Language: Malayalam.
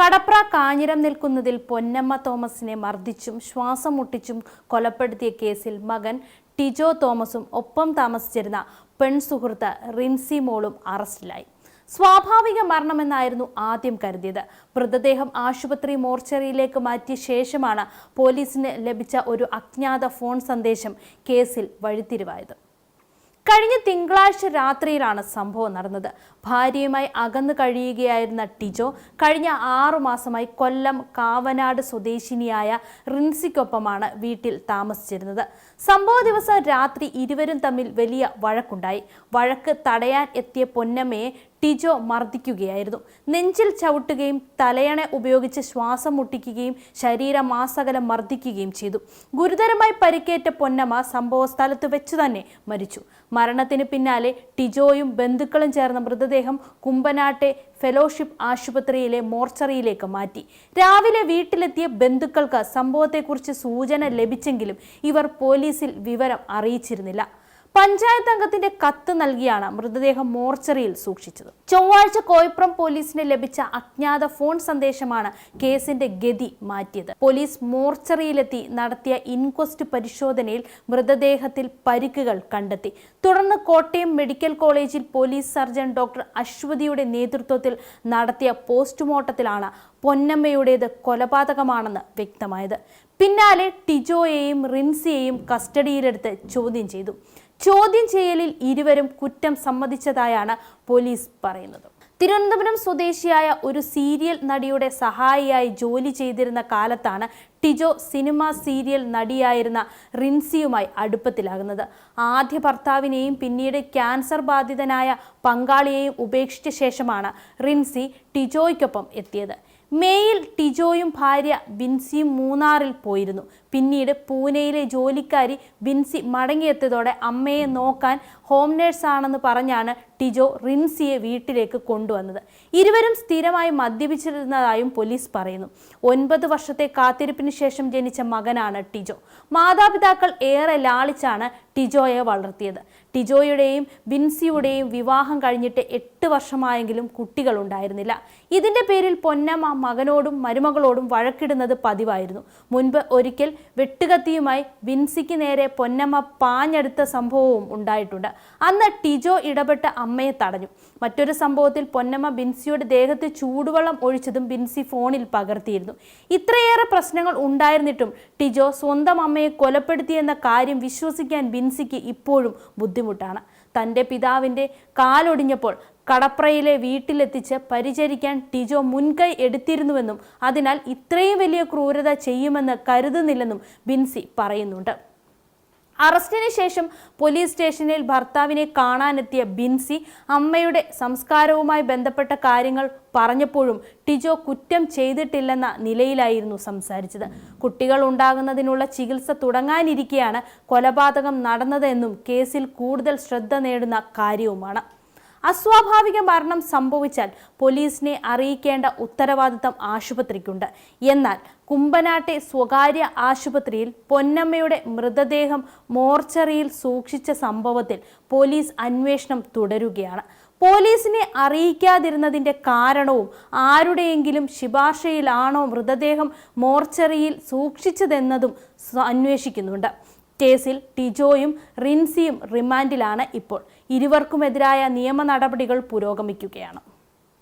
കടപ്ര കാഞ്ഞിരം നിൽക്കുന്നതിൽ പൊന്നമ്മ തോമസിനെ മർദ്ദിച്ചും ശ്വാസം മുട്ടിച്ചും കൊലപ്പെടുത്തിയ കേസിൽ മകൻ ടിജോ തോമസും ഒപ്പം താമസിച്ചിരുന്ന പെൺസുഹൃത്ത് റിൻസി മോളും അറസ്റ്റിലായി. സ്വാഭാവിക മരണമെന്നായിരുന്നു ആദ്യം കരുതിയത്. മൃതദേഹം ആശുപത്രി മോർച്ചറിയിലേക്ക് മാറ്റിയ ശേഷമാണ് പോലീസിന് ലഭിച്ച ഒരു അജ്ഞാത ഫോൺ സന്ദേശം കേസിൽ വഴിത്തിരിവായത്. കഴിഞ്ഞ തിങ്കളാഴ്ച രാത്രിയിലാണ് സംഭവം നടന്നത്. ഭാര്യയുമായി അകന്നു കഴിയുകയായിരുന്ന ടിജോ കഴിഞ്ഞ 6 മാസമായി കൊല്ലം കാവനാട് സ്വദേശിനിയായ റിൻസിക്കൊപ്പമാണ് വീട്ടിൽ താമസിച്ചിരുന്നത്. സംഭവ ദിവസം രാത്രി ഇരുവരും തമ്മിൽ വലിയ വഴക്കുണ്ടായി. വഴക്ക് തടയാൻ എത്തിയ പൊന്നമ്മയെ ടിജോ മർദ്ദിക്കുകയായിരുന്നു. നെഞ്ചിൽ ചവിട്ടുകയും തലയണ ഉപയോഗിച്ച് ശ്വാസം മുട്ടിക്കുകയും ശരീരമാസകലം മർദ്ദിക്കുകയും ചെയ്തു. ഗുരുതരമായി പരിക്കേറ്റ പൊന്നമ്മ സംഭവ സ്ഥലത്ത് വെച്ചു തന്നെ മരിച്ചു. മരണത്തിന് പിന്നാലെ ടിജോയും ബന്ധുക്കളും ചേർന്ന മൃതദേഹം കുമ്പനാട്ടെ ഫെലോഷിപ്പ് ആശുപത്രിയിലെ മോർച്ചറിയിലേക്ക് മാറ്റി. രാവിലെ വീട്ടിലെത്തിയ ബന്ധുക്കൾക്ക് സംഭവത്തെക്കുറിച്ച് സൂചന ലഭിച്ചെങ്കിലും ഇവർ പോലീസിൽ വിവരം അറിയിച്ചിരുന്നില്ല. പഞ്ചായത്ത് അംഗത്തിന്റെ കത്ത് നൽകിയാണ് മൃതദേഹം മോർച്ചറിയിൽ സൂക്ഷിച്ചത്. ചൊവ്വാഴ്ച കോയിപ്പുറം പോലീസിന് ലഭിച്ച അജ്ഞാത ഫോൺ സന്ദേശമാണ് കേസിന്റെ ഗതി മാറ്റിയത്. പോലീസ് മോർച്ചറിയിലെത്തി നടത്തിയ ഇൻക്വസ്റ്റ് പരിശോധനയിൽ മൃതദേഹത്തിൽ പരിക്കുകൾ കണ്ടെത്തി. തുടർന്ന് കോട്ടയം മെഡിക്കൽ കോളേജിൽ പോലീസ് സർജൻ ഡോക്ടർ അശ്വതിയുടെ നേതൃത്വത്തിൽ നടത്തിയ പോസ്റ്റ്മോർട്ടത്തിലാണ് പൊന്നമ്മയുടേത് കൊലപാതകമാണെന്ന് വ്യക്തമായത്. പിന്നാലെ ടിജോയെയും റിൻസിയെയും കസ്റ്റഡിയിലെടുത്ത് ചോദ്യം ചെയ്തു. ചോദ്യം ചെയ്യലിൽ ഇരുവരും കുറ്റം സമ്മതിച്ചതായാണ് പോലീസ് പറയുന്നത്. തിരുവനന്തപുരം സ്വദേശിയായ ഒരു സീരിയൽ നടിയുടെ സഹായിയായി ജോലി ചെയ്തിരുന്ന കാലത്താണ് ടിജോ സിനിമ സീരിയൽ നടിയായിരുന്ന റിൻസിയുമായി അടുപ്പത്തിലാകുന്നത്. ആദ്യ ഭർത്താവിനെയും പിന്നീട് ക്യാൻസർ ബാധിതനായ പങ്കാളിയെയും ഉപേക്ഷിച്ച ശേഷമാണ് റിൻസി ടിജോയ്ക്കൊപ്പം എത്തിയത്. മേയിൽ ടിജോയും ഭാര്യ ബിൻസിയും മൂന്നാറിൽ പോയിരുന്നു. പിന്നീട് പൂനെയിലെ ജോലിക്കാരി ബിൻസി മടങ്ങിയെത്തിയതോടെ അമ്മയെ നോക്കാൻ ഹോം നേഴ്സാണെന്ന് പറഞ്ഞാണ് ടിജോ റിൻസിയെ വീട്ടിലേക്ക് കൊണ്ടുവന്നത്. ഇരുവരും സ്ഥിരമായി മദ്യപിച്ചിരുന്നതായും പോലീസ് പറയുന്നു. 9 വർഷത്തെ കാത്തിരിപ്പിന് ശേഷം ജനിച്ച മകനാണ് ടിജോ. മാതാപിതാക്കൾ ഏറെ ലാളിച്ചാണ് ടിജോയെ വളർത്തിയത്. ടിജോയുടെയും ബിൻസിയുടെയും വിവാഹം കഴിഞ്ഞിട്ട് 8 വർഷമായെങ്കിലും കുട്ടികൾ ഉണ്ടായിരുന്നില്ല. ഇതിന്റെ പേരിൽ പൊന്നമ്മ മകനോടും മരുമകളോടും വഴക്കിടുന്നത് പതിവായിരുന്നു. മുൻപ് ഒരിക്കൽ വെട്ടുകത്തിയുമായി ബിൻസിക്ക് നേരെ പൊന്നമ്മ പാഞ്ഞെടുത്ത സംഭവവും ഉണ്ടായിട്ടുണ്ട്. അന്ന് ടിജോ ഇടപെട്ട് അമ്മയെ തടഞ്ഞു. മറ്റൊരു സംഭവത്തിൽ പൊന്നമ്മ ബിൻസിയുടെ ദേഹത്ത് ചൂടുവെള്ളം ഒഴിച്ചതും ബിൻസി ഫോണിൽ പകർത്തിയിരുന്നു. ഇത്രയേറെ പ്രശ്നങ്ങൾ ഉണ്ടായിരുന്നിട്ടും ടിജോ സ്വന്തം അമ്മയെ കൊലപ്പെടുത്തിയെന്ന കാര്യം വിശ്വസിക്കാൻ ബിൻസിക്ക് ഇപ്പോഴും ബുദ്ധിമുട്ടാണ്. തൻ്റെ പിതാവിൻ്റെ കാലൊടിഞ്ഞപ്പോൾ കടപ്രയിലെ വീട്ടിലെത്തിച്ച് പരിചരിക്കാൻ ടിജോ മുൻകൈ എടുത്തിരുന്നുവെന്നും അതിനാൽ ഇത്രയും വലിയ ക്രൂരത ചെയ്യുമെന്ന് കരുതുന്നില്ലെന്നും ബിൻസി പറയുന്നുണ്ട്. അറസ്റ്റിന് ശേഷം പോലീസ് സ്റ്റേഷനിൽ ഭർത്താവിനെ കാണാനെത്തിയ ബിൻസി അമ്മയുടെ സംസ്കാരവുമായി ബന്ധപ്പെട്ട കാര്യങ്ങൾ പറഞ്ഞപ്പോഴും ടിജോ കുറ്റം ചെയ്തിട്ടില്ലെന്ന നിലയിലായിരുന്നു സംസാരിച്ചത്. കുട്ടികൾ ഉണ്ടാകുന്നതിനുള്ള ചികിത്സ തുടങ്ങാനിരിക്കെയാണ് കൊലപാതകം നടന്നതെന്നും കേസിൽ കൂടുതൽ ശ്രദ്ധ നേടുന്ന കാര്യവുമാണ്. അസ്വാഭാവിക മരണം സംഭവിച്ചാൽ പോലീസിനെ അറിയിക്കേണ്ട ഉത്തരവാദിത്തം ആശുപത്രിക്കുണ്ട്. എന്നാൽ കുമ്പനാട്ടെ സ്വകാര്യ ആശുപത്രിയിൽ പൊന്നമ്മയുടെ മൃതദേഹം മോർച്ചറിയിൽ സൂക്ഷിച്ച സംഭവത്തിൽ പോലീസ് അന്വേഷണം തുടരുകയാണ്. പോലീസിനെ അറിയിക്കാതിരുന്നതിൻ്റെ കാരണവും ആരുടെയെങ്കിലും ശുപാർശയിലാണോ മൃതദേഹം മോർച്ചറിയിൽ സൂക്ഷിച്ചതെന്നതും അന്വേഷിക്കുന്നുണ്ട്. കേസിൽ ടിജോയും റിൻസിയും റിമാൻഡിലാണ് ഇപ്പോൾ. ഇരുവർക്കുമെതിരായ നിയമ നടപടികൾ പുരോഗമിക്കുകയാണ്.